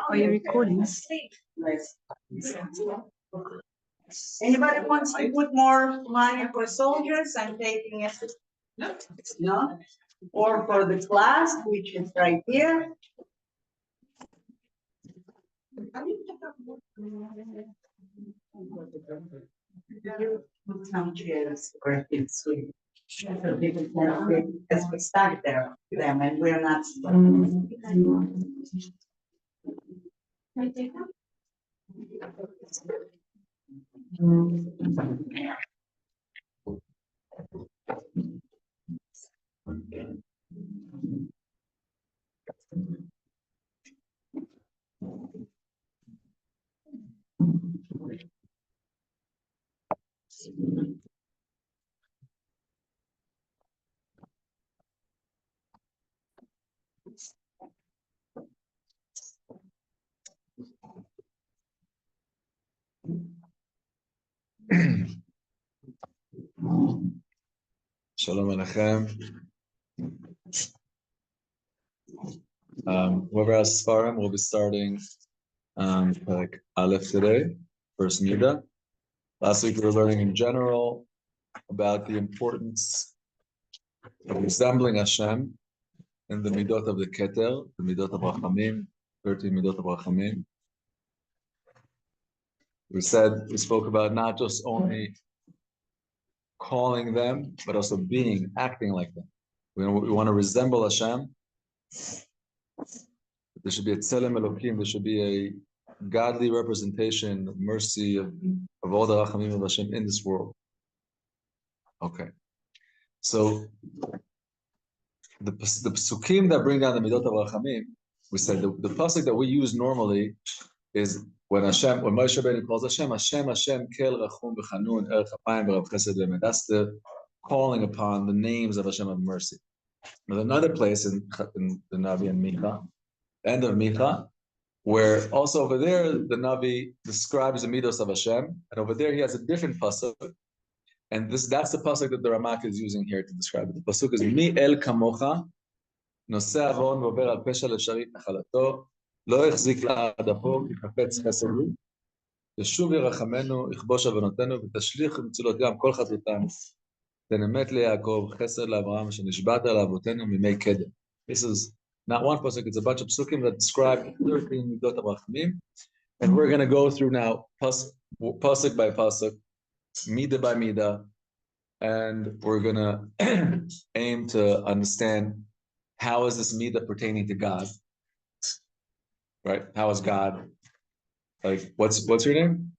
Are you recording? Anybody wants to put more money for soldiers? I'm taking it. No? Or for the class, which is right here. Put some chairs where it's sweet. So people can sit as we start there, them, and we're not. Shalom Aleichem. Whoever has Sfarim, we'll be starting like Aleph today, first Midah. Last week we were learning in general about the importance of resembling Hashem in the Midot of the Keter, the Midot of Rachamim, 13 Midot of Rachamim. We spoke about not just only calling them, but also acting like them. We want to resemble Hashem. There should be a tzelem Elokim, there should be a godly representation of mercy of all the Rachamim of Hashem in this world. Okay. So the psukim that bring down the Midot of Rachamim, we said the pasuk that we use normally is when Moshe Rabbeinu calls Hashem, Hashem, Kel Rachum B'Chanun, Erech Apayim B'Rav Chesed V'Emet. That's the calling upon the names of Hashem of mercy. There's another place in the Navi and Micha, end of Micha, where also over there the Navi describes the midos of Hashem, and over there he has a different pasuk, and that's the pasuk that the Ramak is using here to describe it. The pasuk is Mi El Kamocha, Noseh Avon Vover Al Pesha Lesharit Nachalato, Lo Echzik La'ad Apo Ki Chafetz Chesed Hu, Yeshuv Yerachamenu Ichbosh Avonotenu V'Tashlich Mitzulot Gam Kol Chatutam, Ten Emet LeYaakov Chesed LaAvraham Shenishbata La'avotenu Mimei Kedem. This is not one pasuk, it's a bunch of psukim that describe 13 midot of rachamim, and we're going to go through now pasuk by pasuk, midah by midah, and we're going to aim to understand how is this midah pertaining to God, right? How is God, like, what's your name?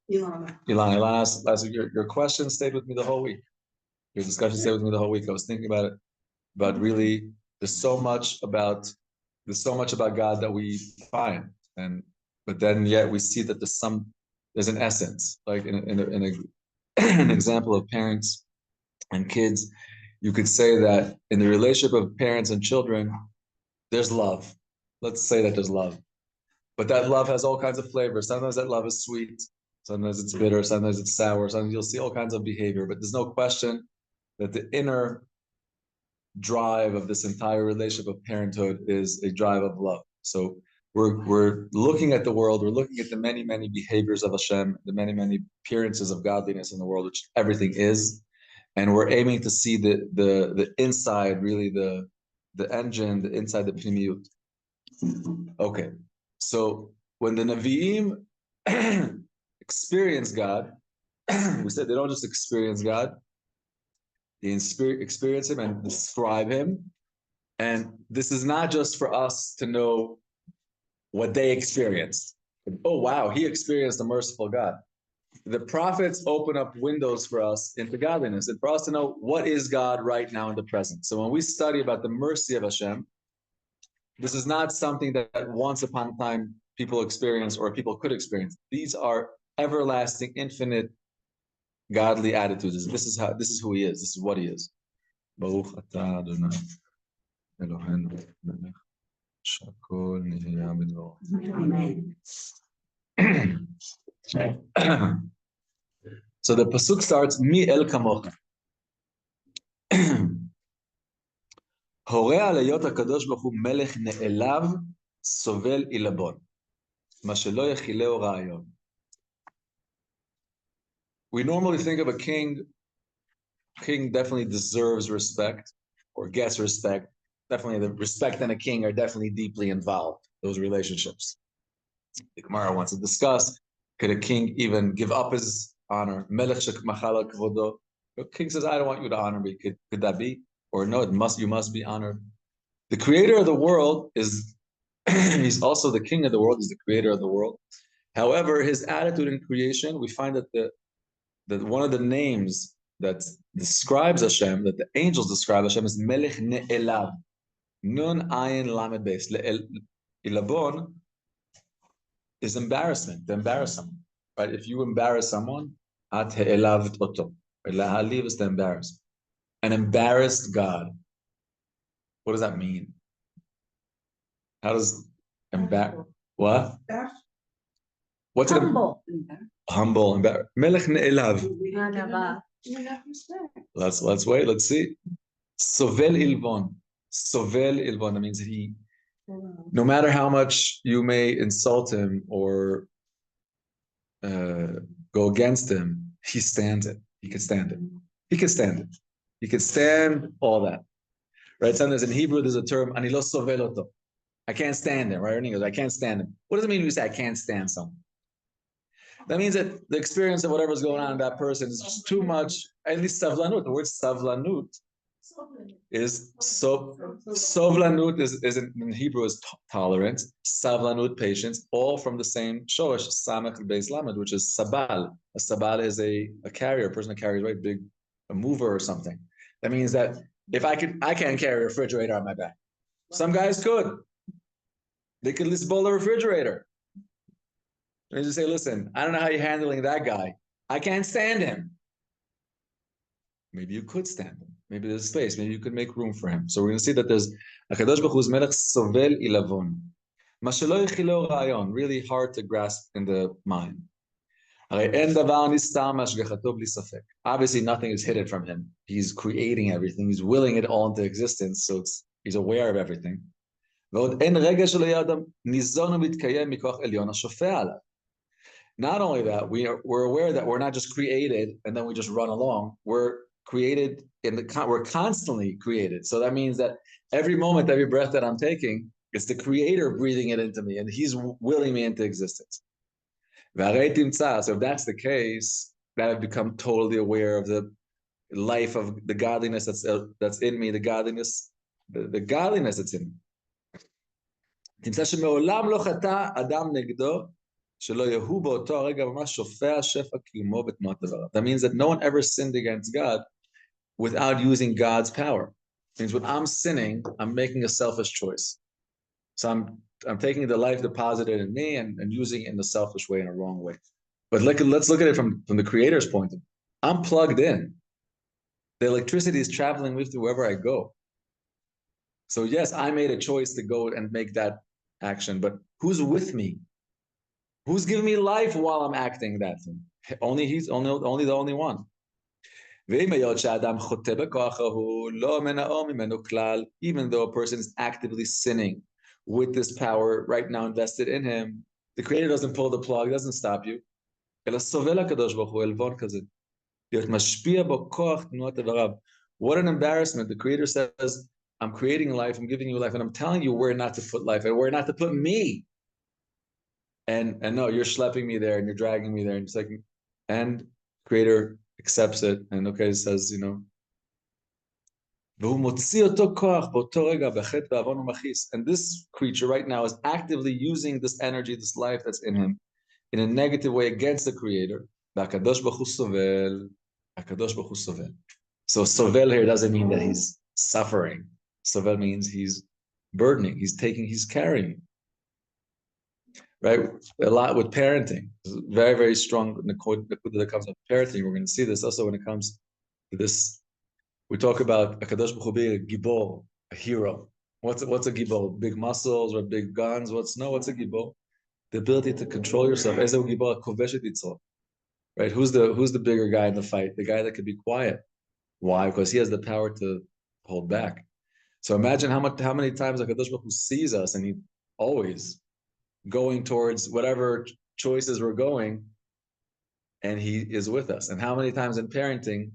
Ilana. Ilana asked last week, your question stayed with me the whole week. Your discussion stayed with me the whole week. I was thinking about it, but really, there's so much about God that we find, but then yet we see that there's an essence. Like in an example of parents and kids, you could say that in the relationship of parents and children, there's love. Let's say that there's love, but that love has all kinds of flavors. Sometimes that love is sweet, sometimes it's bitter, sometimes it's sour. Sometimes you'll see all kinds of behavior, but there's no question that the inner drive of this entire relationship of parenthood is a drive of love. So we're looking at the world, we're looking at the many, many behaviors of Hashem, the many, many appearances of godliness in the world, which everything is, and we're aiming to see the inside, really the engine, the inside, the pnimiyut. Okay, so when the Nevi'im experience God, we said they don't just experience God, they experience him and describe him. And this is not just for us to know what they experienced. Oh, wow, he experienced the merciful God. The prophets open up windows for us into godliness and for us to know what is God right now in the present. So when we study about the mercy of Hashem, this is not something that once upon a time people experience or people could experience. These are everlasting, infinite, godly attitudes. This is who he is. This is what he is. Baruch atah Adonai Eloheinu melech shakol nihya b'dvaro. So the pasuk starts Mi El Kamocha. הורה על היות הקדוש ברוך הוא מלך נעלב, סובל עילבון. מה שלא יכילהו רעיון. We normally think of a king. King definitely deserves respect or gets respect. Definitely the respect and a king are definitely deeply involved, those relationships. The Gemara wants to discuss, could a king even give up his honor? Melech shekmachala kvodo. The king says, I don't want you to honor me. Could that be? Or no, you must be honored. The creator of the world is, he's also the king of the world, he's the creator of the world. However, his attitude in creation, we find that one of the names that describes Hashem, that the angels describe Hashem, is Melech Ne'elav. Nun Ayin Lamed Beis. Ilabon is embarrassment, to embarrass someone. Right? If you embarrass someone, At He'elav Toto. Lahaliv is to embarrass. An embarrassed God. What does that mean? How does embarrass? What? What's Humble. Humble, embarrassed. Melech Ne'elav. Let's wait. Let's see. Sovel ilvon. Sovel ilvon. That means he, no matter how much you may insult him or go against him, he stands it. He can stand it. He can stand it. He can stand all that. Right? Sometimes in Hebrew there's a term, ani lo sovel oto. I can't stand him. Right? And he goes, I can't stand him. What does it mean when you say I can't stand someone? That means that the experience of whatever's going on in that person is just too much. At least savlanut. The word savlanut is sovlanut is in Hebrew is tolerance, savlanut patience, all from the same shorish samech beis lamed, which is sabal. A sabal is a carrier, a person that carries a mover or something. That means that if I can't carry a refrigerator on my back. Some guys could. They could at least bowl a refrigerator. And just say, listen, I don't know how you're handling that guy. I can't stand him. Maybe you could stand him. Maybe there's space. Maybe you could make room for him. So we're going to see that there's a kadosh baruch hu's melech sovel ilavon. Ma shelo yichilo rayon. Really hard to grasp in the mind. Obviously, nothing is hidden from him. He's creating everything. He's willing it all into existence. So he's aware of everything. Not only that, we're aware that we're not just created and then we just run along. We're created we're constantly created. So that means that every moment, every breath that I'm taking, it's the creator breathing it into me and he's willing me into existence. So if that's the case, that I've become totally aware of the life of the godliness that's in me, the godliness that's in me. That means that no one ever sinned against God without using God's power. It means when I'm sinning, I'm making a selfish choice. So I'm taking the life deposited in me and using it in a selfish way, in a wrong way. But let's look at it from the creator's point of view. I'm plugged in. The electricity is traveling with me wherever I go. So yes, I made a choice to go and make that action, but who's with me? Who's giving me life while I'm acting that thing? Only the only one. Even though a person is actively sinning with this power right now invested in him, the creator doesn't pull the plug, doesn't stop you. What an embarrassment. The creator says, I'm creating life, I'm giving you life, and I'm telling you where not to put life and where not to put me. And no, you're schlepping me there and you're dragging me there. And it's like, and creator accepts it and okay, says, and this creature right now is actively using this energy, this life that's in him, in a negative way against the creator. So sovel here doesn't mean that he's suffering. Sovel means he's burdening, he's carrying. Right? A lot with parenting. Very, very strong that comes with parenting. We're going to see this also when it comes to this. We talk about a kadosh baruch hu being a gibor, a hero. What's a gibor? Big muscles or big guns? What's a gibor? The ability to control yourself. Right? Who's the bigger guy in the fight? The guy that could be quiet. Why? Because he has the power to hold back. So imagine how many times like kadosh Baruch Hu sees us, and he always going towards whatever choices we're going, and he is with us. And how many times in parenting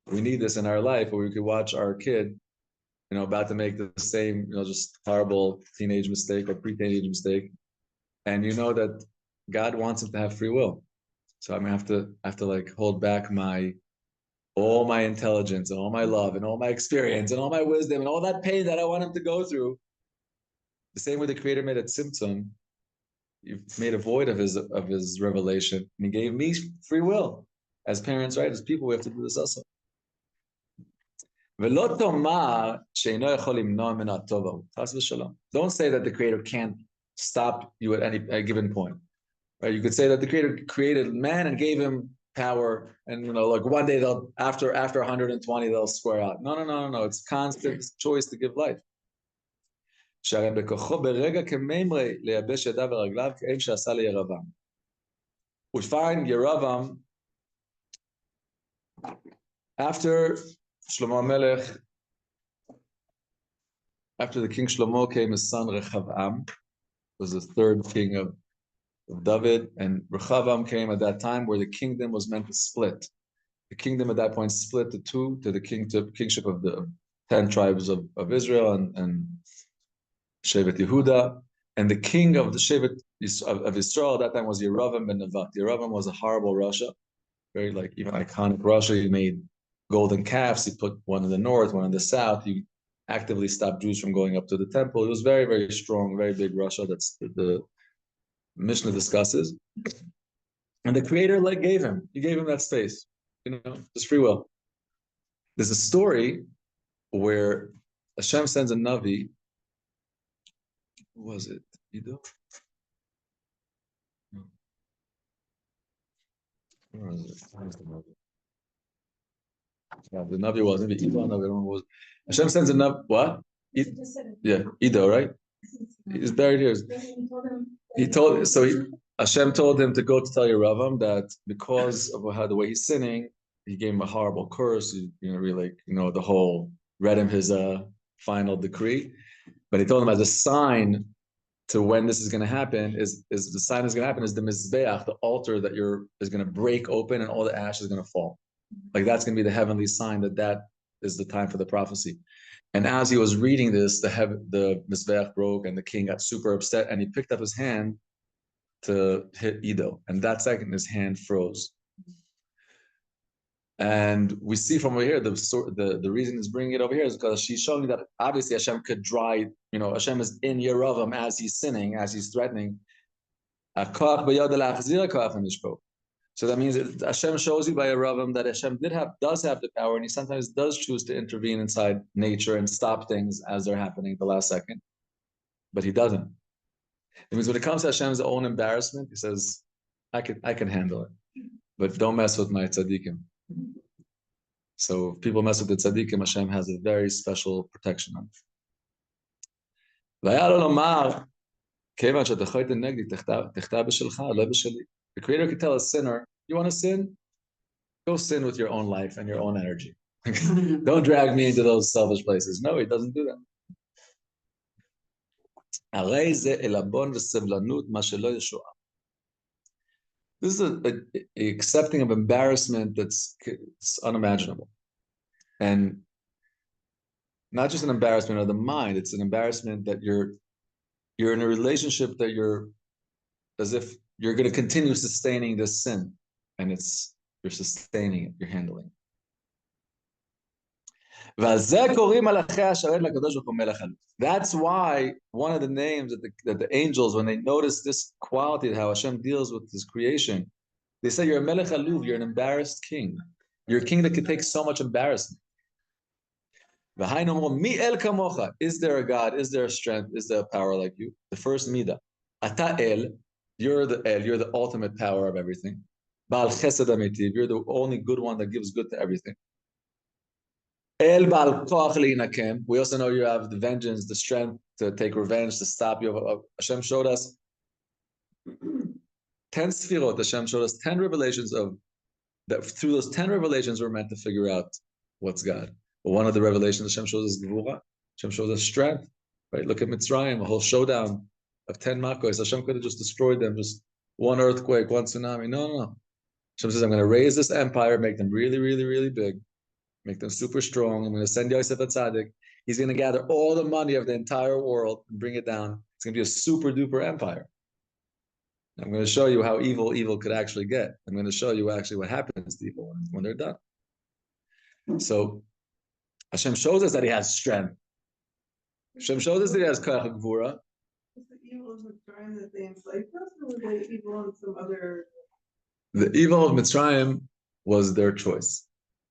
we need this in our life, where we could watch our kid, about to make the same, just horrible teenage mistake or pre-teenage mistake, and that God wants him to have free will. So I'm gonna have to like hold back all my intelligence and all my love and all my experience and all my wisdom and all that pain that I want him to go through. The same way the Creator made a tzimtzum, you've made a void of his revelation, and he gave me free will. As parents, right? As people, we have to do this also. Don't say that the Creator can't stop you at any given point. Right? You could say that the Creator created man and gave him power, and like one day after 120 they'll square out. No. It's constant choice to give life. We find Yeravam after Shlomo Melech. After the king Shlomo came his son Rechov was the third king of David, and Rechov came at that time where the kingdom was meant to split. The kingdom at that point split to two, to the kingship of the 10 tribes of Israel and Shevet Yehuda, and the king of the Shevet of Israel at that time was Yeravam ben Nevat. Yeravam was a horrible Russia, very like even iconic Russia. He made golden calves. He put one in the north, one in the south. He actively stopped Jews from going up to the temple. It was very, very strong, very big Russia. That's the Mishnah discusses. And the Creator gave him that space, just free will. There's a story where Hashem sends a Navi. Who was it? Ido? No. Where is it? Where's the Navi? Yeah, the Navi was maybe Ido. Navi, I don't know what was. Hashem sends a Navi. What? Yeah, Ido, right? He's buried here. Hashem told him to go to tell Yeravam that because of the way he's sinning, he gave him a horrible curse. The whole read him his final decree. But he told him as a sign to when this is going to happen is the sign is going to happen is the mizbeach, the altar that is going to break open and all the ash is going to fall. Like that's going to be the heavenly sign that is the time for the prophecy. And as he was reading this, the mizbeach broke and the king got super upset and he picked up his hand to hit Ido, and that second his hand froze. And we see from over here the reason is bringing it over here is because she's showing that obviously Hashem could dry. Hashem is in Yeravam as he's sinning, as he's threatening. So that means that Hashem shows you by Yeravam that Hashem does have the power, and he sometimes does choose to intervene inside nature and stop things as they're happening at the last second, but he doesn't. It means when it comes to Hashem's own embarrassment, he says, I can handle it, but don't mess with my tzaddikim. So if people mess with the tzaddikim, Hashem has a very special protection on it. The Creator could tell a sinner, you want to sin? Go sin with your own life and your own energy. Don't drag me into those selfish places. No, he doesn't do that. This is a accepting of embarrassment that's unimaginable. And not just an embarrassment of the mind, it's an embarrassment that you're in a relationship that you're as if you're going to continue sustaining this sin. And you're sustaining it, you're handling it. That's why one of the names that the angels, when they notice this quality, how Hashem deals with his creation, they say you're a melech aluv, you're an embarrassed king. You're a king that can take so much embarrassment. Is there a God? Is there a strength? Is there a power like you? The first midah. Ata el, you're the ultimate power of everything. Baal chesed amitiv, you're the only good one that gives good to everything. El Baal Koach Leinakem. We also know you have the vengeance, the strength to take revenge, to stop you. Hashem showed us 10 sfirot. Hashem showed us 10 revelations that through those 10 revelations we're meant to figure out what's God. But one of the revelations Hashem shows us Devorah. Hashem shows us strength, right? Look at Mitzrayim, a whole showdown of 10 makos. Hashem could have just destroyed them, just one earthquake, one tsunami. No. Hashem says, I'm going to raise this empire, make them really, really, really big, make them super strong. I'm going to send Yosef HaTzadik. He's going to gather all the money of the entire world and bring it down. It's going to be a super duper empire. I'm going to show you how evil could actually get. I'm going to show you actually what happens to evil when they're done. So Hashem shows us that he has strength. Hashem shows us that he has koach gvura. Was the evil of Mitzrayim that they enslaved us, or were they evil in some other? The evil of Mitzrayim was their choice.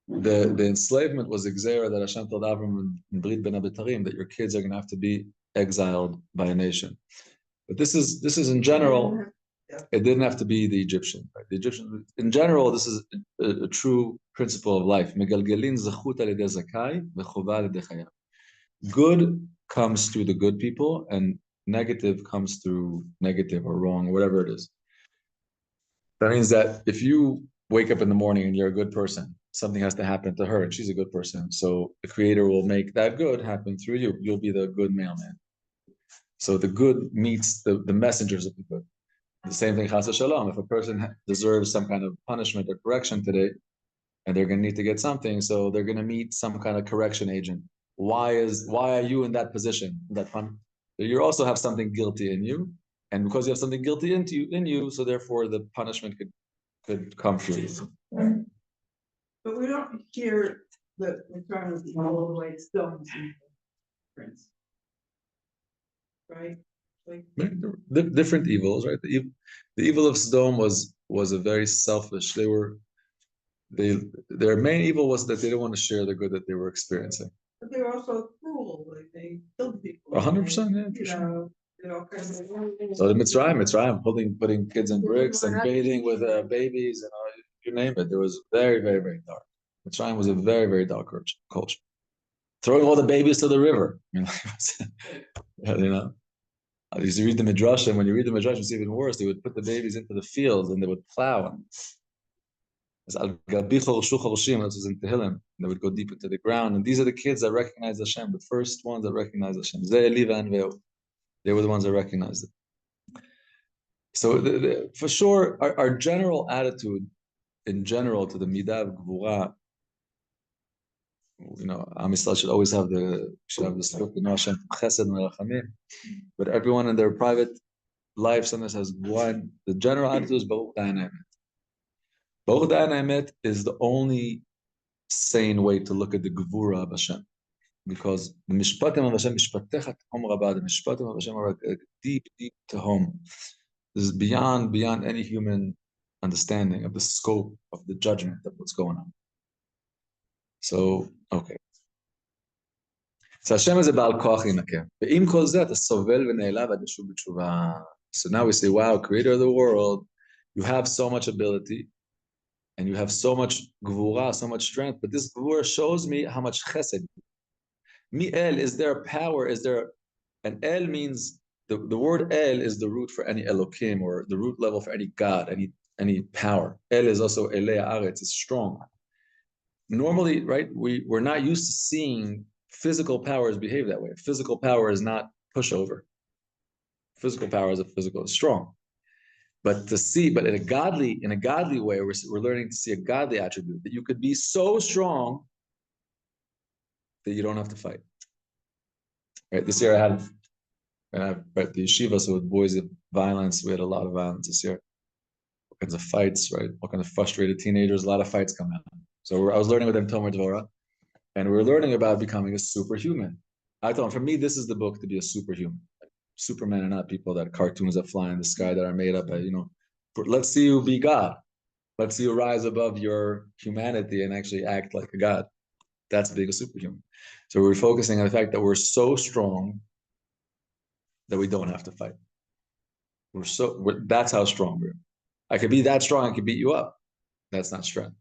The enslavement was a gzera that Hashem told Avram in Brit Ben Abitarim that your kids are going to have to be exiled by a nation. But this is in general. It didn't have to be the Egyptian. Right? The Egyptian, in general, this is a true principle of life. Good comes through the good people, and negative comes through negative or wrong, or whatever it is. That means that if you wake up in the morning and you're a good person, something has to happen to her, and she's a good person. So the Creator will make that good happen through you. You'll be the good mailman. So the good meets the messengers of the good. The same thing, chas v'shalom. If a person deserves some kind of punishment or correction today, and they're going to need to get something, so they're going to meet some kind of correction agent. Why are you in that position? You also have something guilty in you, and because you have something guilty in you, so therefore the punishment could come through you. But we don't hear the Mitzrayim was evil all the way to stones, prince, right? Like, The different evils, right? The evil of Sodom was a very selfish. Their main evil was that they didn't want to share the good that they were experiencing. but they were also cruel, like they killed people. 100%, yeah, for sure. So the Mitzrayim putting kids in bricks and bathing with babies and you name it. There was very, very, very dark. Mitzrayim was a very, very dark culture. Throwing all the babies to the river. You know. I used to read the Midrash, and when you read the Midrash, it's even worse. They would put the babies into the fields and they would plow. This was in Tehillim. They would go deep into the ground. And these are the kids that recognize Hashem, the first ones that recognize Hashem. They were the ones that recognized it. So for sure, our general attitude in general to the Midah of Gvura, Am Yisrael should always have this book, Hashem Chesed Merachamim. But everyone in their private life sometimes has one. The general attitude is Baruch Dayan Emet. Baruch Dayan Emet is the only sane way to look at the Gvura of Hashem, because the Mishpatim of Hashem, Mishpatecha Tehom Rabah, the Mishpatim of Hashem are deep, deep Tehom. This is beyond any human understanding of the scope of the judgment of what's going on. So, okay. So Hashem is a Baal Koach Yinaker. Ve'im kol zeh, אתה סובל ונעלב עד לשוב בתשובה. So now we say, wow, Creator of the world, you have so much ability, and you have so much gvura, so much strength, but this gvura shows me how much chesed. Mi el, is there a power? And el means, the word el is the root for any Elokim, or the root level for any God, any power. El is also elei haaretz, is strong. Normally, right, we're not used to seeing physical powers behave that way. Physical power is not pushover. Physical power is strong. But in a godly way, we're learning to see a godly attribute, that you could be so strong that you don't have to fight. Right, this year I had at the yeshiva, so with boys of violence, we had a lot of violence this year. All kinds of fights, right? All kinds of frustrated teenagers, a lot of fights come out. So I was learning with them Tomer Devorah, and we were learning about becoming a superhuman. I told them, for me, this is the book to be a superhuman. Supermen are not people that cartoons that fly in the sky that are made up by, let's see you be God. Let's see you rise above your humanity and actually act like a God. That's being a superhuman. So we're focusing on the fact that we're so strong that we don't have to fight. That's how strong we are. I could be that strong, I could beat you up. That's not strength.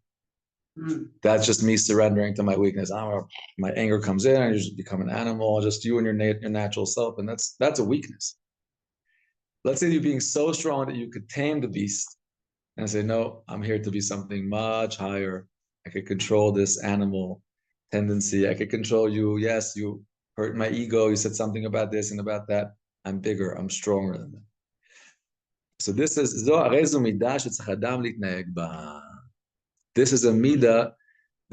That's just me surrendering to my weakness. My anger comes in, and you just become an animal, just you and your natural self, and that's a weakness. Let's say you're being so strong that you could tame the beast and say, no, I'm here to be something much higher. I could control this animal tendency. I could control you. Yes, you hurt my ego. You said something about this and about that. I'm bigger. I'm stronger than that. So this is this is a midah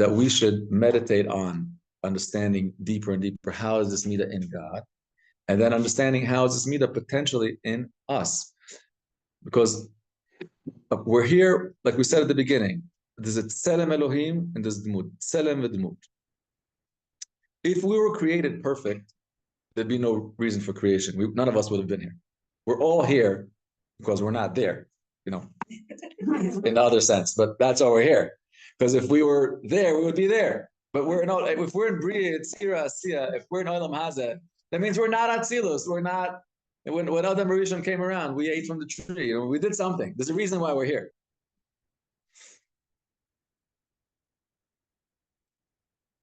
that we should meditate on, understanding deeper and deeper. How is this midah in God? And then understanding how is this midah potentially in us? Because we're here, like we said at the beginning, there's a tselem Elohim and there's dmut, tselem v'dmut. If we were created perfect, there'd be no reason for creation. None of us would have been here. We're all here because we're not there, in the other sense, but that's why we're here. Because if we were there, we would be there. But if we're in Bria, Tzira, Asiya, if we're in Olam Hazeh, that means we're not Atzilus. We're not, when Adam Rishon came around, we ate from the tree. We did something. There's a reason why we're here.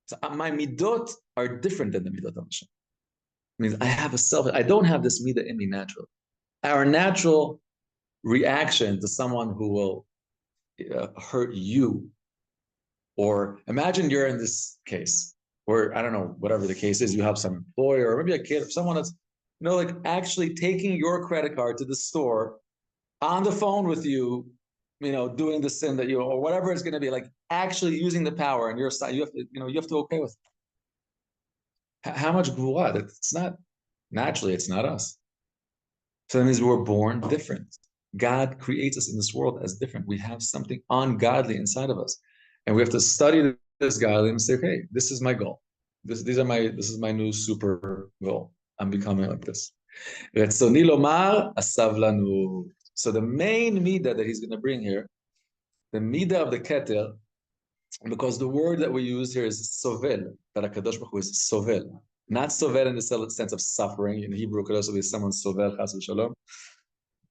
So my midot are different than the midot of Hashem. It means I have a self. I don't have this midah in me naturally. Our natural reaction to someone who will hurt you, or imagine you're in this case, or I don't know, whatever the case is, you have some employer or maybe a kid or someone that's, like actually taking your credit card to the store on the phone with you, doing the sin that or whatever it's going to be, like actually using the power on your side. You have to okay with it. How much gvuah? It's not, naturally, it's not us. So that means we were born different. God creates us in this world as different. We have something ungodly inside of us. And we have to study this godly and say, okay, this is my goal. This is my new super goal. I'm becoming like this. So the main midah that he's going to bring here, the midah of the keter, because the word that we use here is sovel, that a kadosh baruch hu is sovel. Not sovel in the sense of suffering. In Hebrew, kadosh will be someone sovel, chas v'shalom.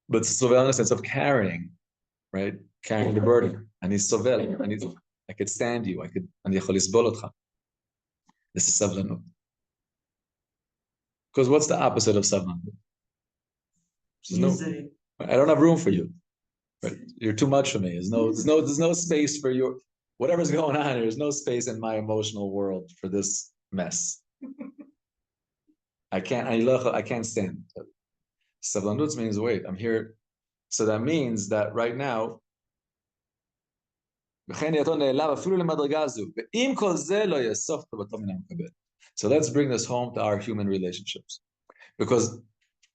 But sovel in the sense of carrying, right? Carrying the burden. And he's sovel. I could stand you. Ani yachol lisbol otcha. This is savlanut. Because what's the opposite of savlanut? I don't have room for you. Right? You're too much for me. There's no space for your whatever's going on. There's no space in my emotional world for this mess. I can't stand it. Savlanut means wait, I'm here. So that means that right now, so let's bring this home to our human relationships. Because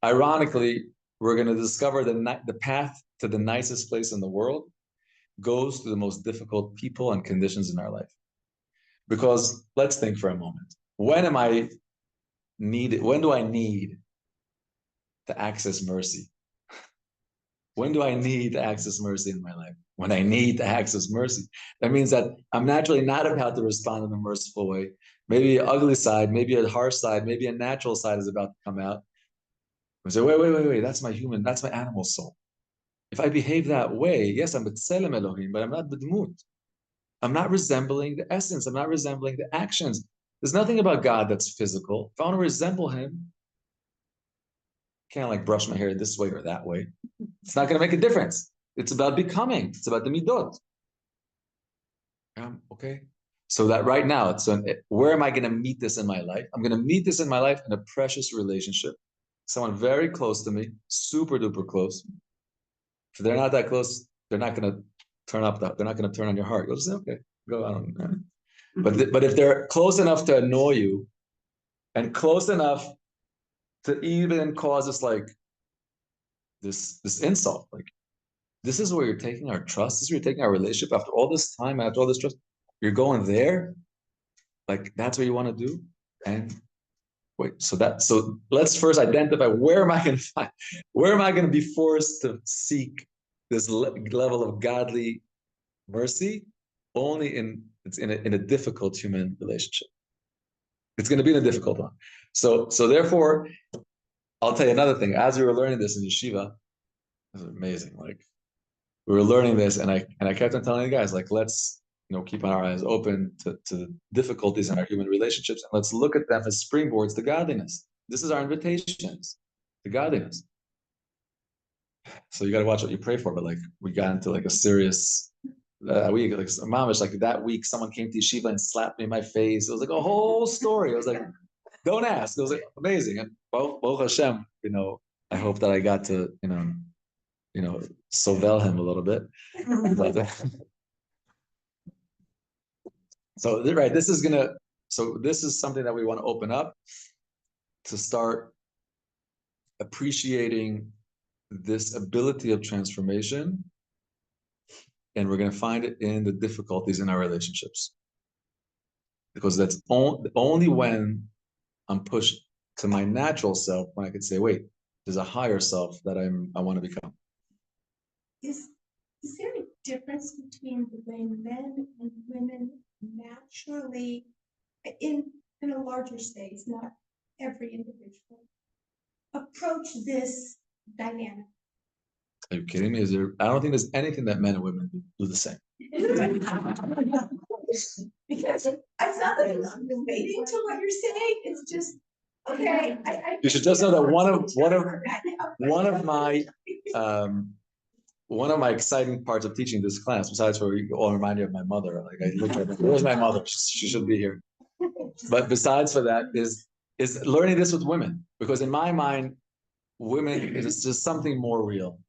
ironically, we're going to discover the path to the nicest place in the world goes to the most difficult people and conditions in our life. Because let's think for a moment. When do I need to access mercy? When do I need to access mercy in my life? When I need to access mercy. That means that I'm naturally not about to respond in a merciful way. Maybe an ugly side, maybe a harsh side, maybe a natural side is about to come out. I say, wait, that's my animal soul. If I behave that way, yes, I'm b'tselem Elohim, but I'm not b'dmut. I'm not resembling the essence. I'm not resembling the actions. There's nothing about God that's physical. If I want to resemble him, I can't brush my hair this way or that way. It's not going to make a difference. It's about becoming. It's about the midot. Okay. So that right now, where am I going to meet this in my life? I'm going to meet this in my life in a precious relationship. Someone very close to me, super duper close. If they're not that close, they're not going to turn on your heart. You'll just say, okay, go on. But if they're close enough to annoy you and close enough to even cause us this insult, this is where you're taking our trust. This is where you're taking our relationship after all this time, after all this trust. You're going there, that's what you want to do. And wait, so let's first identify where am I going to be forced to seek this level of godly mercy? Only in a difficult human relationship. It's going to be in a difficult one. So therefore, I'll tell you another thing. As we were learning this in yeshiva, it was amazing. We were learning this, and I kept on telling the guys, let's keep our eyes open to the difficulties in our human relationships, and let's look at them as springboards to godliness. This is our invitations to godliness. So you got to watch what you pray for. But we got into a serious week, mamish, that week, someone came to yeshiva and slapped me in my face. It was a whole story. I was Don't ask. It was like, amazing. And Baruch Hashem, I hope that I got to, sovel him a little bit. But, right, this is something that we want to open up to start appreciating this ability of transformation. And we're going to find it in the difficulties in our relationships. Because that's only when I'm pushed to my natural self when I could say, wait, there's a higher self that I want to become. Is there a difference between the way men and women naturally, in a larger space, not every individual, approach this dynamic? Are you kidding me? I don't think there's anything that men and women do the same. Because I felt like I'm relating to what you're saying. It's just okay. You should just know that one of my exciting parts of teaching this class, besides for you all remind you of my mother. Like I looked at her, where's my mother? She should be here. But besides for that is learning this with women, because in my mind, women is just something more real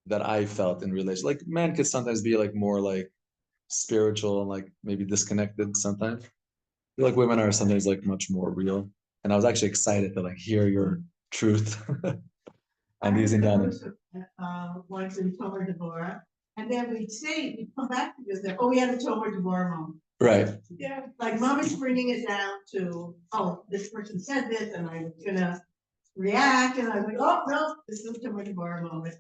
that I felt in relation. Like men could sometimes be like more like spiritual and like maybe disconnected sometimes. I feel like women are sometimes like much more real. And I was actually excited to like hear your truth. I'm using that. Once in Tomer Devorah, and then we'd come back to this, we had a Tomer Devorah moment. Right. Yeah, like mom is bringing it down to, this person said this, and I'm gonna react, and I'm like, oh no, this is Tomer Devorah moment.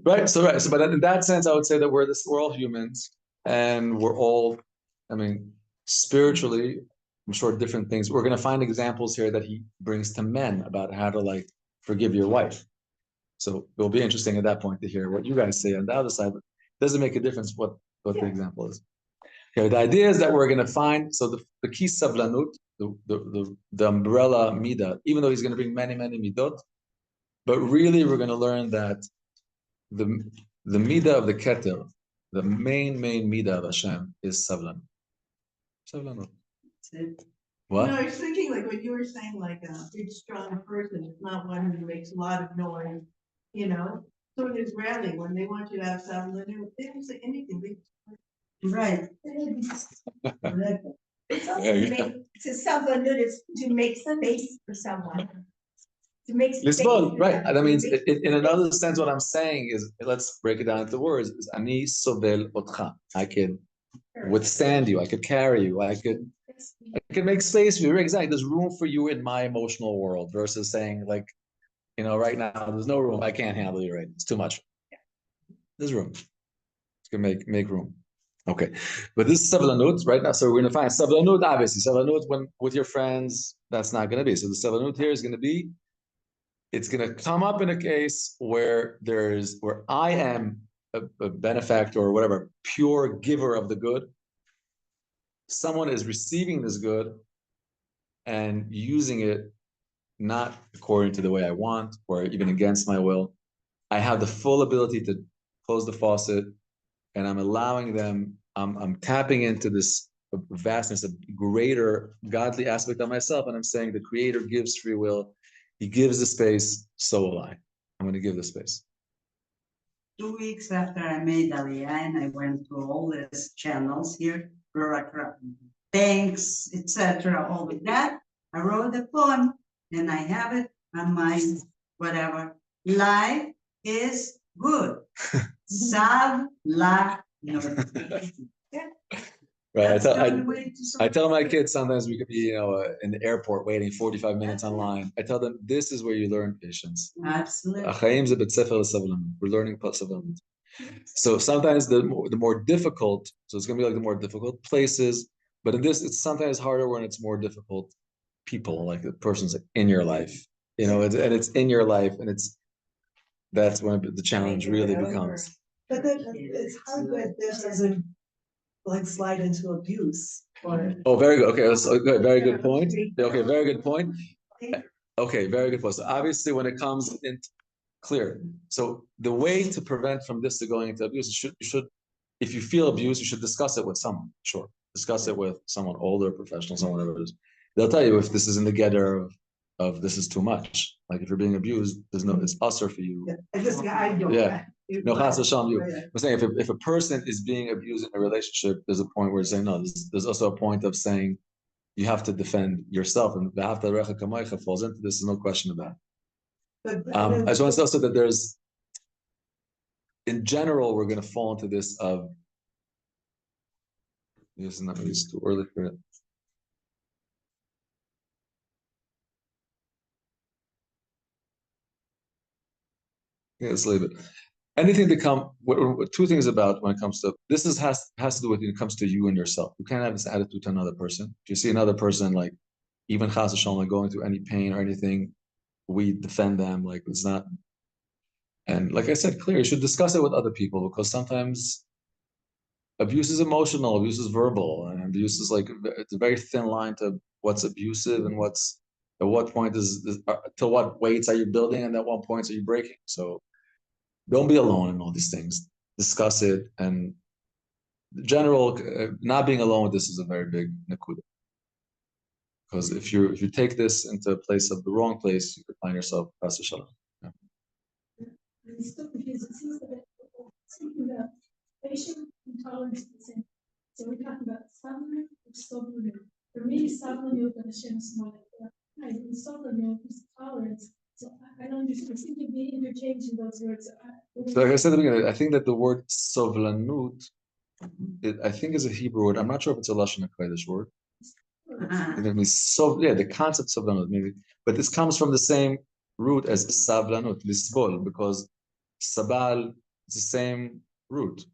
Right. So but in that sense, I would say that we're all humans, and we're all, spiritually, I'm sure different things. We're going to find examples here that he brings to men about how to like forgive your wife. So it'll be interesting at that point to hear what you guys say on the other side. But it doesn't make a difference what the example is. Okay, the idea is that we're going to find, so the key savlanut, the umbrella midah, even though he's going to bring many, many midot, but really we're going to learn that the midah of the keter, the main midah of Hashem is savlanut. Savlanut. What? No, I was thinking like what you were saying, like a big strong person is not one who makes a lot of noise, So in Israeli, when they want you to have something, they don't say anything. Right. It's also to make space for someone. To make space. Right. That means in another sense, what I'm saying is, let's break it down into words, is Ani sovel otcha. I can withstand you, I could carry you, I could make space for you. Exactly. There's room for you in my emotional world versus saying like, right now there's no room. I can't handle you right. It's too much. There's room. It's gonna make room. Okay. But this is savlanut right now. So we're gonna find savlanut, obviously. Savlanut when with your friends, that's not gonna be. So the savlanut here is gonna be, it's gonna come up in a case where I am a benefactor or whatever, pure giver of the good. Someone is receiving this good and using it not according to the way I want or even against my will. I have the full ability to close the faucet, and I'm allowing them, I'm tapping into this vastness, a greater godly aspect of myself, and I'm saying the Creator gives free will. He gives the space, so will I. I'm going to give the space. 2 weeks after I made Aliyah, and I went through all these channels here, banks, etc., all of that. I wrote a poem, and I have it on my whatever. Life is good. Sav la no. Right. I tell my kids sometimes we could be, in the airport waiting 45 minutes online. I tell them this is where you learn patience. Absolutely. We're learning savlanut. So sometimes the more difficult, so it's gonna be like the more difficult places, but in this it's sometimes harder when it's more difficult people, like the person's in your life, and it's in your life, and that's when the challenge really becomes. But then it's hard that this doesn't like slide into abuse or. Oh, very good. Okay, so good. Very good point. Okay, very good point. Okay, very good point. So obviously, when it comes in clear, so the way to prevent from this to going into abuse, you should, if you feel abuse, you should discuss it with someone. Sure, discuss it with someone older, professional, someone whatever it is. they'll tell you if this is in the getter of this is too much. Like if you're being abused, there's no, it's usher for you. Yeah, I just, I don't. Yeah. No, chas v'shalom, you. Yeah. I'm saying if a person is being abused in a relationship, there's a point where it's saying no. There's also a point of saying you have to defend yourself, and Rechov HaPalmach falls into this. There's no question about it. I just want to say also that there's, in general, we're going to fall into this of. It's not maybe it's too early for it. Yeah, let's leave it. Anything that come, two things about when it comes to this is has to do with when it comes to you and yourself. You can't have this attitude to another person. If you see another person like even chas v'shalom like going through any pain or anything, we defend them like it's not. And like I said, clear, you should discuss it with other people because sometimes abuse is emotional, abuse is verbal, and abuse is like it's a very thin line to what's abusive and what's at what point is to what weights are you building and at what points are you breaking. So don't be alone in all these things. Discuss it, and general not being alone with this is a very big nakuda. Because if you take this into a place of the wrong place, you could find yourself chas v'shalom. Yeah. I'm still confused. It seems that speaking about patient intolerance is the same. So we're talking about sablanut or soblanut. For me, sablanut and Hashem is more like that. And soblanut is tolerance. So I don't understand. I seem to be interchanging those words. So like I said at the beginning, I think that the word sovlanut, I think is a Hebrew word. I'm not sure if it's a Lashon HaKodesh word. It means so. Yeah, the concept of sovlanut, maybe, but this comes from the same root as savlanut, lisbol, because sabal is the same root,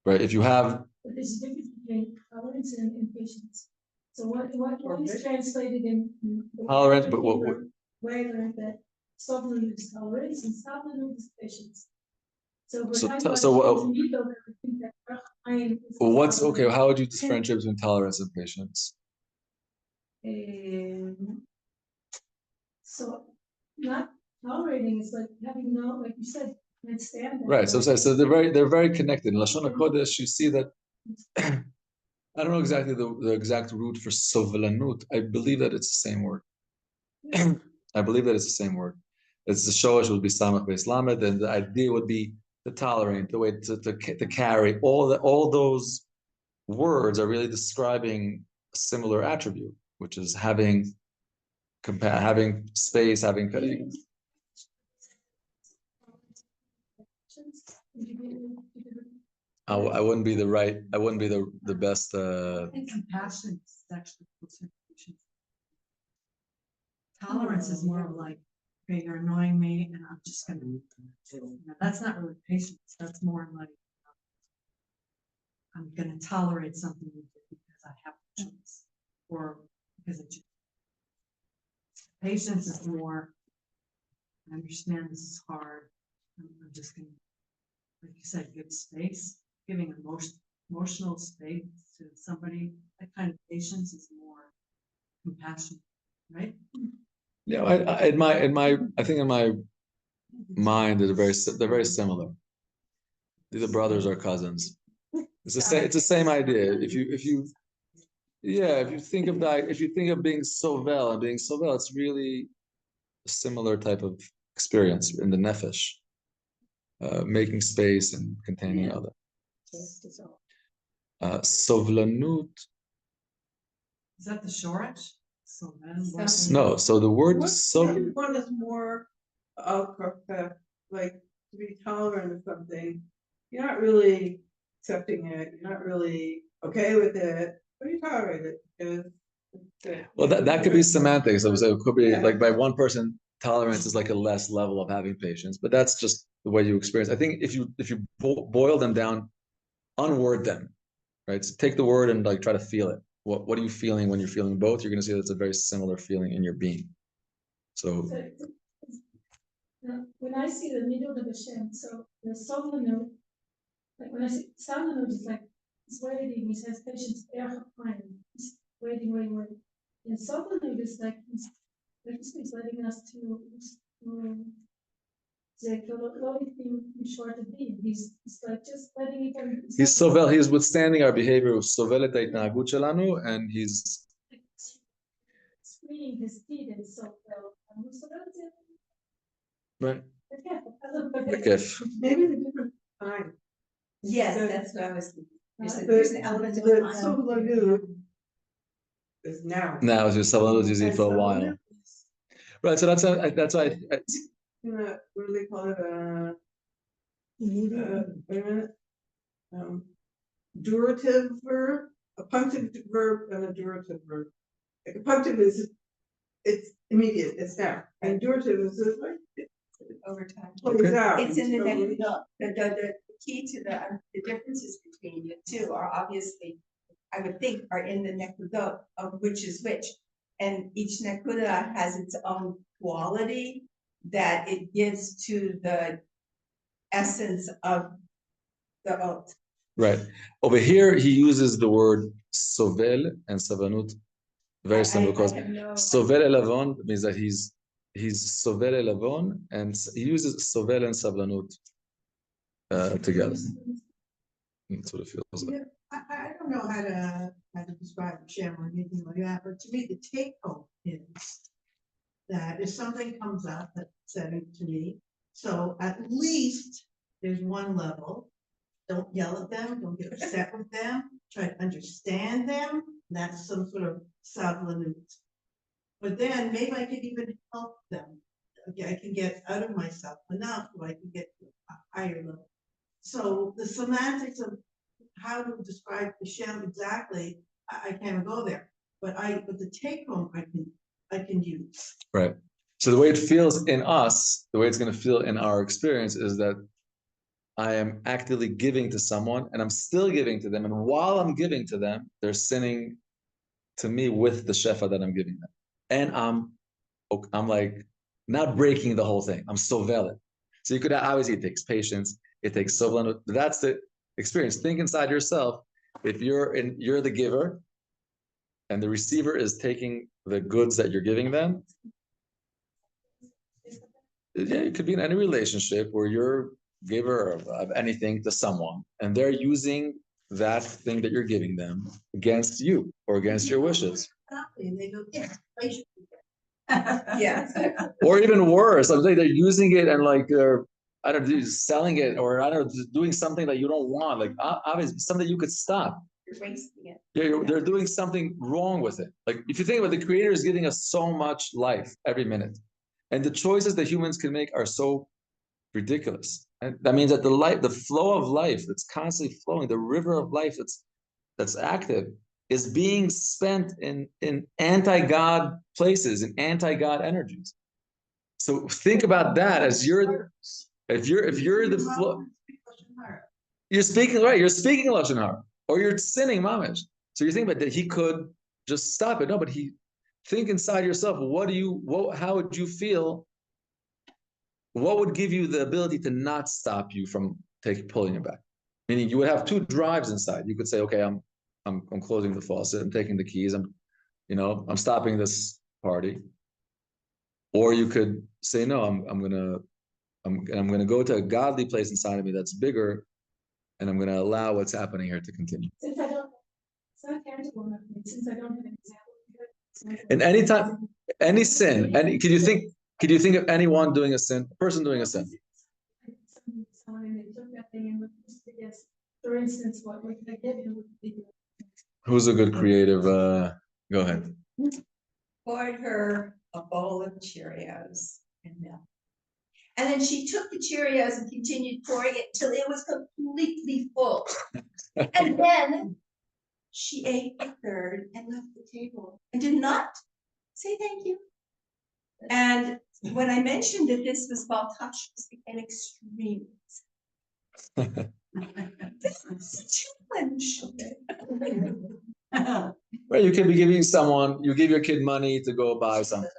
right? If you have, but there's a difference between tolerance and impatience. So what is translated in tolerant, but what where I learned that soblanut is tolerance and sablanut is patience. So we're talking about what's okay? How would you differentiate between tolerance and patience? So not tolerating is like having no, like you said, can't stand that. Right. So they're very connected. In Lashon HaKodesh, you see that. I don't know exactly the exact root for sovlanut. I believe that it's the same word. I believe that it's the same word. It's the shoash would be samach beis lamed, and the idea would be to tolerate, the way to carry. All those words are really describing a similar attribute, which is having space, having. I wouldn't be the best. I think compassion is actually closer to patience. Tolerance is more of like, okay, you're annoying me, and I'm just gonna. That's not really patience. That's more like I'm gonna tolerate something because I have a choice, or because it's patience is more. I understand this is hard. I'm just gonna, like you said, give space, giving emotional space to somebody. That kind of patience is more compassion, right? Yeah, I think in my mind they're very similar. The brothers are cousins. It's the same idea. If you think of being sovel and being sovel, it's really a similar type of experience in the nefesh, making space and containing other. Sovlanut. Is that the shoresh? So No, so the word One is more like to be tolerant of something. You're not really accepting it. You're not really okay with it, but you tolerate it because. Well, that could be semantics. So it could be like by one person, tolerance is like a less level of having patience, but that's just the way you experience. I think if you boil them down, unword them, right? So take the word and like try to feel it. What are you feeling when you're feeling both? You're going to see that's a very similar feeling in your being. So when I see the middle of Hashem, so the soblanut, like when I see soblanut, is like he's waiting. He says patience, he's waiting. And soblanut is like he's letting us to short of being. He's like just letting it. he's withstanding our behavior, sovel et ha'itnahagut shelanu, and he's freeing his teeth and so well. So that's it. Right. Okay. Okay. Maybe the different time. Yes, The- that's what I was thinking. The- There's an element of The time. Soblanu is now. Now it's just someone who's using it for a while. Right. So that's why. What do they call it? Wait a minute. Durative verb, a punctive verb and a durative verb. Like a punctive is, it's immediate, it's now, and durative is like. Over time. It's out. It's in the next, the key to the differences between the two are obviously, I would think, are in the nekuda of which is which. And each nekuda has its own quality that it gives to the essence of the oath. Right. Over here, he uses the word sovel and savanut. Very similar because sovel elavon means that he's sovel elavon, and he uses sovel and savlanut together. That's what it feels like. Yeah, I don't know how to describe Shem or anything like that, but to me, the take home is that if something comes up that's upsetting to me, so at least there's one level. Don't yell at them, don't get upset with them, try to understand them, that's some sort of savlanut. But then maybe I can even help them. Okay, I can get out of myself enough so I can get to a higher level. So the semantics of how to describe the Shem exactly, I can't go there. But the take home I can use. Right. So the way it feels in us, the way it's going to feel in our experience is that I am actively giving to someone and I'm still giving to them. And while I'm giving to them, they're sinning to me with the shefa that I'm giving them. And I'm like not breaking the whole thing. I'm so valid. So you could obviously, it takes patience. It takes so. That's the experience. Think inside yourself. If you're the giver and the receiver is taking the goods that you're giving them. Yeah, it could be in any relationship where you're giver of anything to someone and they're using that thing that you're giving them against you or against your wishes. And they go, Yeah. Or even worse, I'm saying they're using it and like they're, I don't know, selling it or I don't know, doing something that you don't want. Like obviously something you could stop. You're wasting it. Yeah, they're doing something wrong with it. Like if you think about it, the creator is giving us so much life every minute. And the choices that humans can make are so ridiculous. And that means that the flow of life that's constantly flowing, the river of life that's active, is being spent in anti-God places, in anti-God energies. So think about that as if you're the flow, you're speaking right, you're speaking Lashon Hara, or you're sinning mamish. So you think about that he could just stop it. No, but think inside yourself, how would you feel? What would give you the ability to not stop you from pulling it back? Meaning you would have two drives inside. You could say, okay, I'm closing the faucet, I'm taking the keys, I'm stopping this party. Or you could say, no, I'm gonna go to a godly place inside of me that's bigger, and I'm gonna allow what's happening here to continue. Since I don't, it's not tangible enough, since I don't have an example. And anytime, any sin, could you think of anyone doing a sin, a person doing a sin? For instance, what we could give him would be. Who's a good creative? Go ahead. Poured her a bowl of Cheerios and milk. And then she took the Cheerios and continued pouring it till it was completely full. And then she ate a third and left the table and did not say thank you. And when I mentioned that this was Baltash, this became extreme. This is a challenge. Right, you could be giving you give your kid money to go buy something,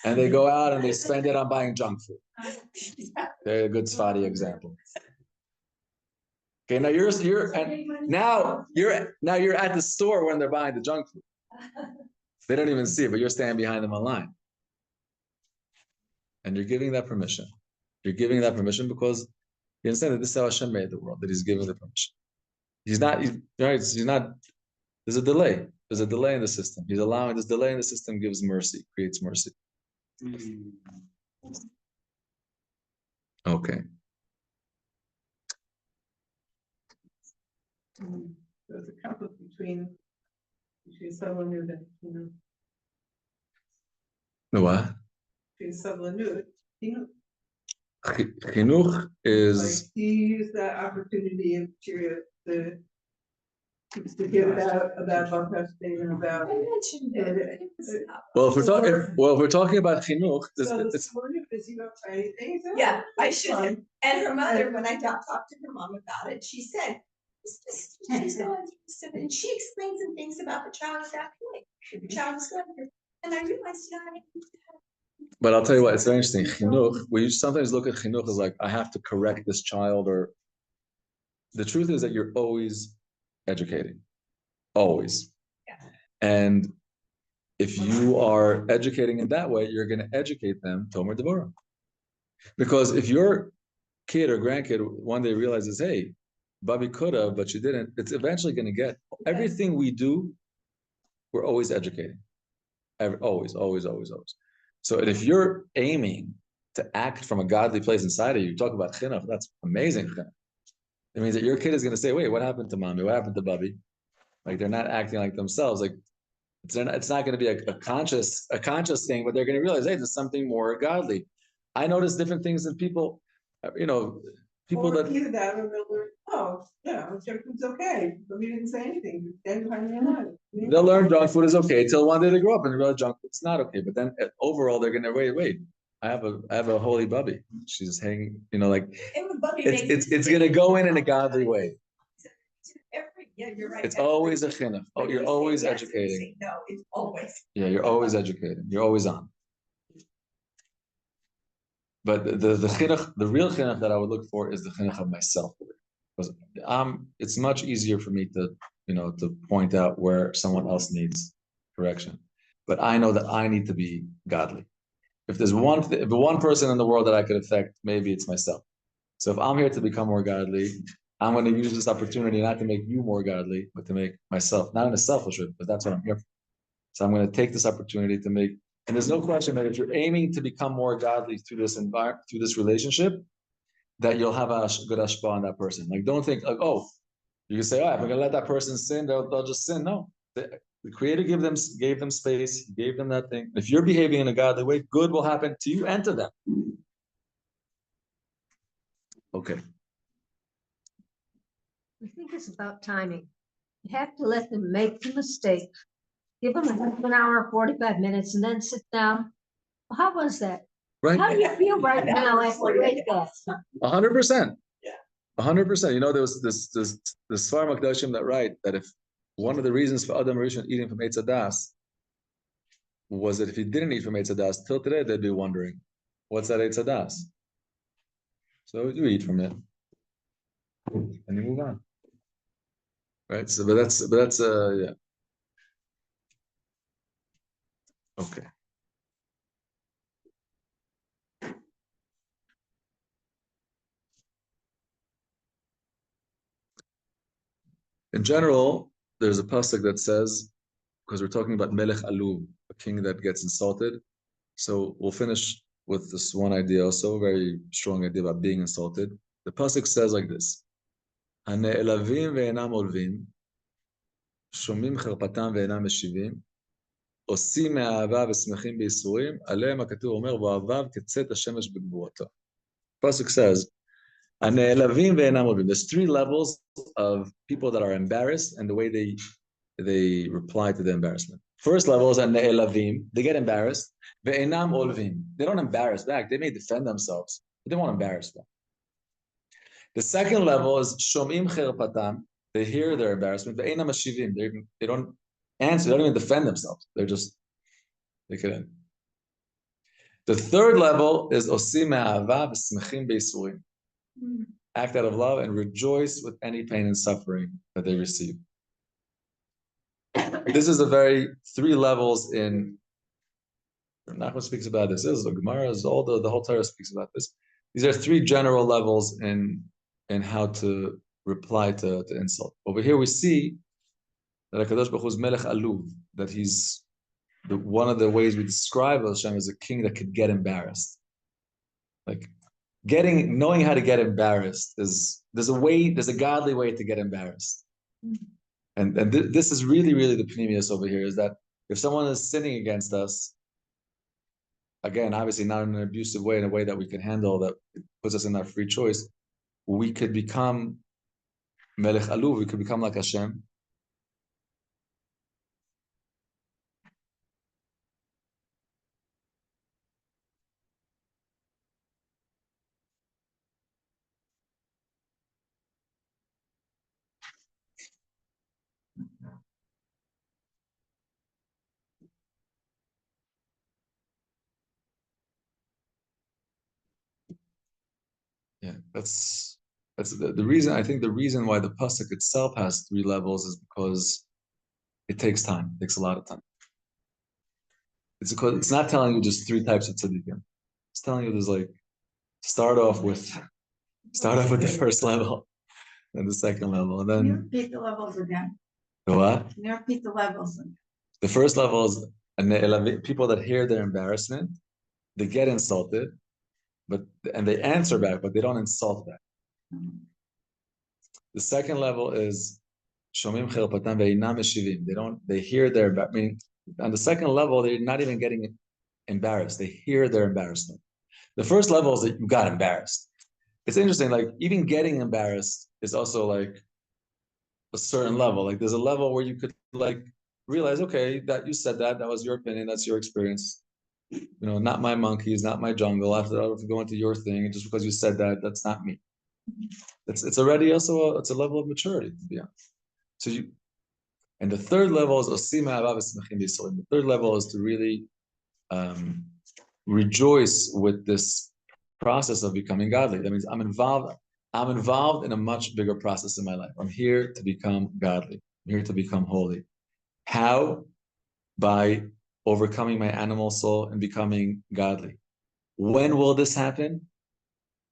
and they go out and they spend it on buying junk food. They're a good Tzfati example. Okay, now you're at the store when they're buying the junk food. They don't even see it, but you're standing behind them online. And you're giving that permission. You're giving that permission because you understand that this is how Hashem made the world, that he's giving the permission. He's not, there's a delay. There's a delay in the system. He's allowing this delay in the system gives mercy, creates mercy. Okay. There's a conflict between Sablanut and Chinuch. What? Between Sablanut, Chinuch. Chinuch is Like he used that opportunity of Cheerio to give about Bas and about. I mentioned it, but it was not. well. If we're talking about chinuch, So the it's Sablanut, is he up for anything? Is that- Yeah, I should have. Fine. And her mother, when I talked to her mom about it, she said, she's going through this, and she explains some things about the child is acting like the child is going through. And I realized, But I'll tell you what, it's very interesting. Chinuch, we sometimes look at chinuch as like, I have to correct this child, or the truth is that you're always educating. Always. Yeah. And if you are educating in that way, you're going to educate them, Tomer Devorah. Because if your kid or grandkid one day realizes, hey, Bobby could have, but she didn't, it's eventually going to get everything we do, we're always educating. Always. So if you're aiming to act from a godly place inside of you, talk about chinuch, that's amazing chinuch. It means that your kid is going to say, wait, what happened to mommy? What happened to Bubby? Like they're not acting like themselves. Like it's not going to be a conscious thing, but they're going to realize, hey, there's something more godly. I notice different things in people, people Or that either that or they'll learn, oh, yeah, junk food's okay, but we didn't say anything, then behind me alive. they'll learn junk food is okay till one day they grow up and realize junk food's not okay. But then overall, they're going to wait. I have a holy Bubby. She's hanging, it's going to go in a godly way. yeah, you're right. It's always a chinuch. Oh, you're always Yes, educating. No, it's always. Yeah, you're always educating. You're always on. But the chinuch, the real chinuch that I would look for is the chinuch of myself. Because it's much easier for me to, to point out where someone else needs correction. But I know that I need to be godly. If there's one person in the world that I could affect, maybe it's myself. So if I'm here to become more godly, I'm going to use this opportunity not to make you more godly, but to make myself, not in a selfish way, but that's what I'm here for. So I'm going to take this opportunity to make, and there's no question that if you're aiming to become more godly through this environment, through this relationship, that you'll have a good hashpah on that person. Like, don't think like, oh, you can say, oh, if I'm going to let that person sin, they'll just sin. No, the Creator gave them space, He gave them that thing. If you're behaving in a godly way, good will happen to you and to them. Okay. I think it's about timing. You have to let them make the mistake. Give them an hour, 45 minutes, and then sit down. Well, how was that? Right. How do you feel right now after you ate that? 100%. Yeah. 100%. There was this Svarim Akdashim that write that if one of the reasons for Adam Rishon eating from Eitz Hadas was that if he didn't eat from Eitz Hadas till today, they'd be wondering, what's that Eitz Hadas? So you eat from it, and you move on. Right. So, but that's yeah. Okay. In general, there's a pasuk that says, because we're talking about Melech Aluv, a king that gets insulted. So we'll finish with this one idea also, very strong idea about being insulted. The pasuk says like this: "Hane'elavim ve'enam olvim, shomim cherpatam ve'enam meshivim, osim me'ahava v'smechim b'yisurim, aleim hakatuv omer v'ohavav ketzet hashemesh b'gvurato." Pasuk says, "Hane'elavim ve'enam olvim." There's three levels of people that are embarrassed and the way they reply to the embarrassment. First level is ne'elavim. They get embarrassed. Ve'enam olvim. They don't embarrass back. They may defend themselves, but they won't embarrass them. The second level is shomim cherpatam. They hear their embarrassment. Ve'enam ashivim. They don't answer. They don't even defend themselves. They get in. The third level is osim me'ahava v'smechim b'yisurim. Act out of love and rejoice with any pain and suffering that they receive. This is three levels in. Nachman speaks about this. This is the Gemara. The whole Torah speaks about this. These are three general levels in how to reply to insult. Over here we see that kadosh Baruch Hu is melech aluv, that he's one of the ways we describe Hashem as a king that could get embarrassed. Like knowing how to get embarrassed there's a godly way to get embarrassed. And this is really the pnimius over here, is that if someone is sinning against us, again, obviously not in an abusive way, in a way that we can handle, that puts us in our free choice, we could become melech aluv, we could become like Hashem. Yeah, that's the reason. I think the reason why the pasuk itself has 3 levels is because it takes time. It takes a lot of time. It's because it's not telling you just 3 types of tzaddikim. It's telling you there's like start off with the first level, and the second level, and Can you then repeat the levels again? the what? Can you repeat the levels again? The first level is people that hear their embarrassment, they get insulted, and they answer back, but they don't insult back. The second level is shomim chilpatam ve'inam meshivim. They hear their, I mean, on the second level, they're not even getting embarrassed. They hear their embarrassment. The first level is that you got embarrassed. It's interesting, like even getting embarrassed is also like a certain level. Like there's a level where you could like realize, okay, that you said that was your opinion, that's your experience. Not my monkeys, not my jungle. I have to go into your thing. And just because you said that, that's not me. It's already also it's a level of maturity, to be honest. And the third level is osima avav esmechim b'Yisrael. The third level is to really rejoice with this process of becoming godly. That means I'm involved in a much bigger process in my life. I'm here to become godly. I'm here to become holy. How? By overcoming my animal soul and becoming godly. When will this happen?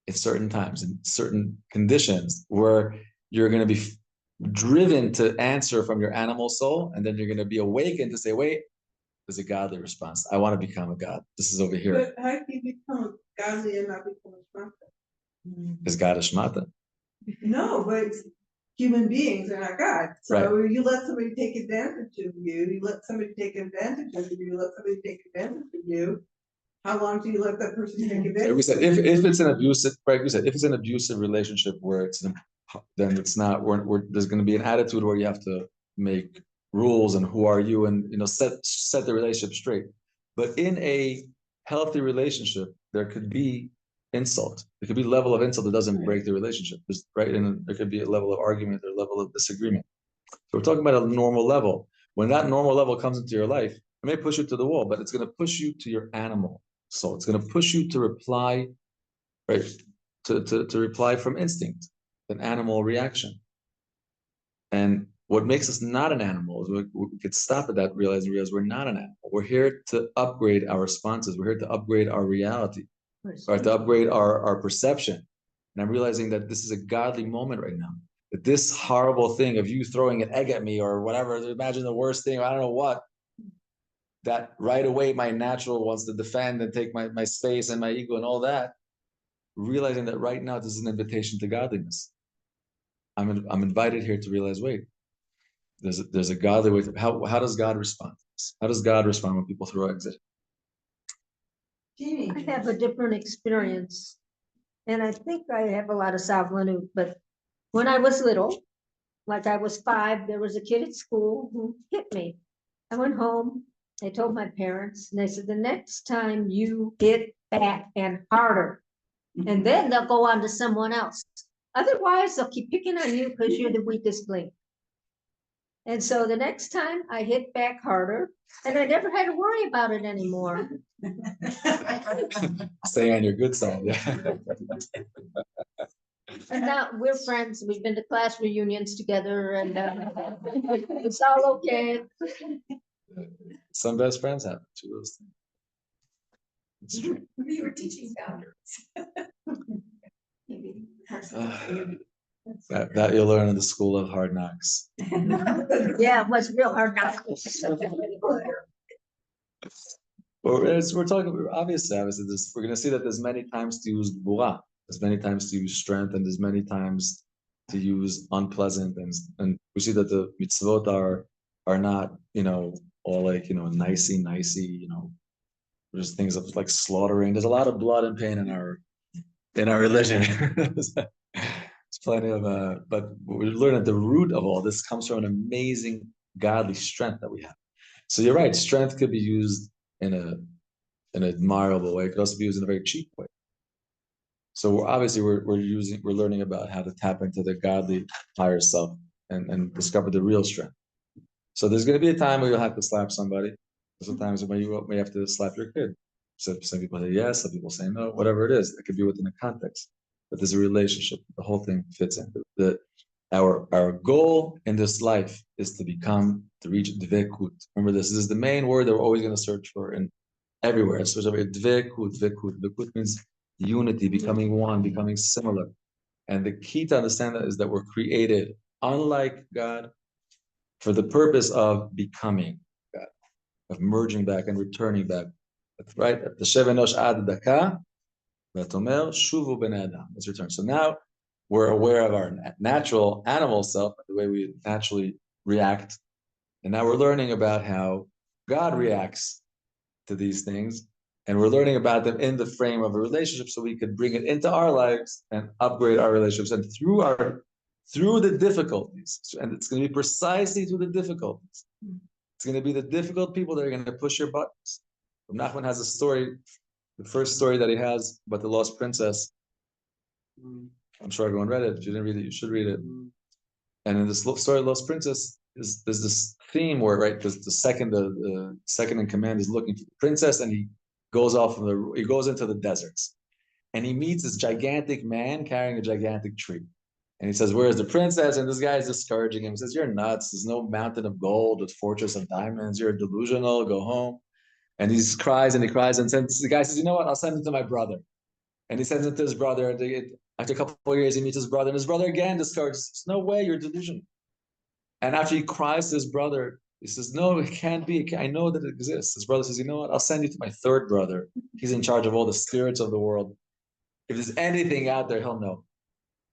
At certain times, in certain conditions, where you're going to be driven to answer from your animal soul, and then you're going to be awakened to say, wait, there's a godly response. I want to become a god. This is over here. But how can you become godly and not become a shmata? Is God a shmata? No, but human beings are not God. So Right. you let somebody take advantage of you, you let somebody take advantage of you, you let somebody take advantage of you. How long do you let that person take advantage? We said if it's an abusive, right? We said if it's an abusive relationship where then it's not. There's going to be an attitude where you have to make rules and who are you, and set the relationship straight. But in a healthy relationship, there could be insult. There could be a level of insult that doesn't break the relationship, right? And there could be a level of argument or a level of disagreement. So we're talking about a normal level. When that normal level comes into your life, it may push you to the wall, but it's going to push you to your animal. So it's going to push you to reply, right? To reply from instinct, an animal reaction. And what makes us not an animal is we could stop at that, realize we're not an animal. We're here to upgrade our responses. We're here to upgrade our reality, or to upgrade our perception. And I'm realizing that this is a godly moment right now. That this horrible thing of you throwing an egg at me or whatever, imagine the worst thing, I don't know what, that right away my natural wants to defend and take my space and my ego and all that, realizing that right now this is an invitation to godliness. I'm invited here to realize, wait, there's a godly way. How does God respond to this? How does God respond when people throw eggs at him? I have a different experience, and I think I have a lot of savlanut, but when I was little, like I was 5, there was a kid at school who hit me. I went home, I told my parents, and they said, the next time you hit back and harder, and then they'll go on to someone else. Otherwise, they'll keep picking on you because you're the weakest link. And so the next time I hit back harder, and I never had to worry about it anymore. Stay on your good side. Yeah. And now we're friends. We've been to class reunions together, and it's all okay. Some best friends have two of those things. It's true. We were teaching boundaries. Maybe. That you'll learn in the school of hard knocks. Yeah, it was real hard not to. We're talking, obviously, we're going to see that there's many times to use Devorah, there's many times to use strength, and there's many times to use unpleasant, and we see that the mitzvot are not, all like, nicey, there's things of like slaughtering. There's a lot of blood and pain in our religion. It's plenty of, but we learn that the root of all this comes from an amazing godly strength that we have. So you're right, strength could be used in an admirable way. It could also be used in a very cheap way. So we're learning about how to tap into the godly higher self and discover the real strength. So there's going to be a time where you'll have to slap somebody. Sometimes when you may have to slap your kid. So some people say yes, some people say no, whatever it is. It could be within a context. But there's a relationship. The whole thing fits in. Our goal in this life is to reach dvekut. Remember this is the main word that we're always going to search for in everywhere. So dvekut means unity, becoming one, becoming similar. And the key to understand that is that we're created unlike God for the purpose of becoming God, of merging back and returning back. That's right. The Shevenosh ad daka, v'tomer shuvu ben adam. Let's return. So now we're aware of our natural animal self, the way we naturally react. And now we're learning about how God reacts to these things. And we're learning about them in the frame of a relationship so we could bring it into our lives and upgrade our relationships. And through the difficulties, and it's going to be precisely through the difficulties. It's going to be the difficult people that are going to push your buttons. Nachman has a story, the first story that he has about the lost princess. I'm sure everyone read it. If you didn't read it, you should read it. And in this story of Lost Princess, there's this theme where, right, because the second in command is looking for the princess, and he goes into the deserts, and he meets this gigantic man carrying a gigantic tree, and he says, "Where's the princess?" And this guy is discouraging him. He says, "You're nuts. There's no mountain of gold with fortress of diamonds. You're delusional. Go home." And he cries and he cries, and the guy says, "You know what? I'll send him to my brother." And he sends it to his brother. After a couple of years, he meets his brother, and his brother again discourages. No way, you're delusional. And after he cries to his brother, he says, "No, it can't be. I know that it exists." His brother says, "You know what? I'll send you to my third brother. He's in charge of all the spirits of the world. If there's anything out there, he'll know."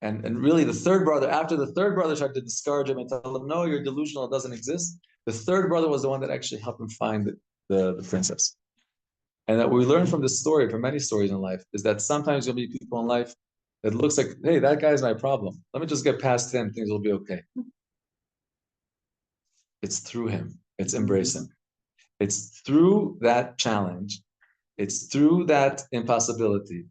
And really, after the third brother started to discourage him and tell him, "No, you're delusional. It doesn't exist." The third brother was the one that actually helped him find the princess. And that we learn from this story, from many stories in life, is that sometimes you'll meet people in life that looks like, "Hey, that guy's my problem. Let me just get past him. Things will be okay." It's through him. It's embrace him. It's through that challenge. It's through that impossibility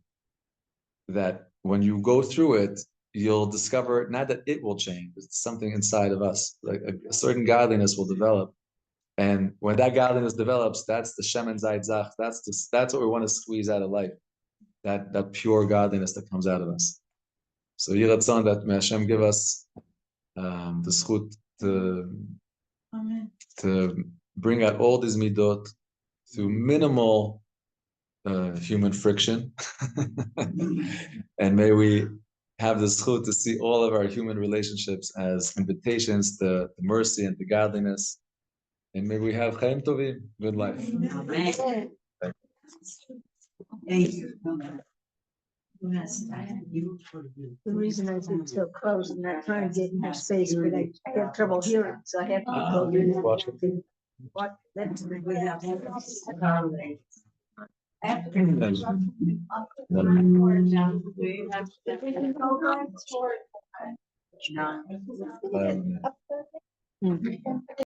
that when you go through it, you'll discover not that it will change. It's something inside of us. Like a certain godliness will develop. And when that godliness develops, that's the Shemen Zayit Zach. That's what we want to squeeze out of life. That pure godliness that comes out of us. So Yiratzon, that may Hashem give us the zchut to bring out all these midot through minimal human friction. And may we have the zchut to see all of our human relationships as invitations to mercy and to godliness. And may we have Chaim Tovim, good life. Amen. Thank you. The reason I sit so close and not trying to get in her space, but I have trouble hearing, so I have to go in. What? That's No.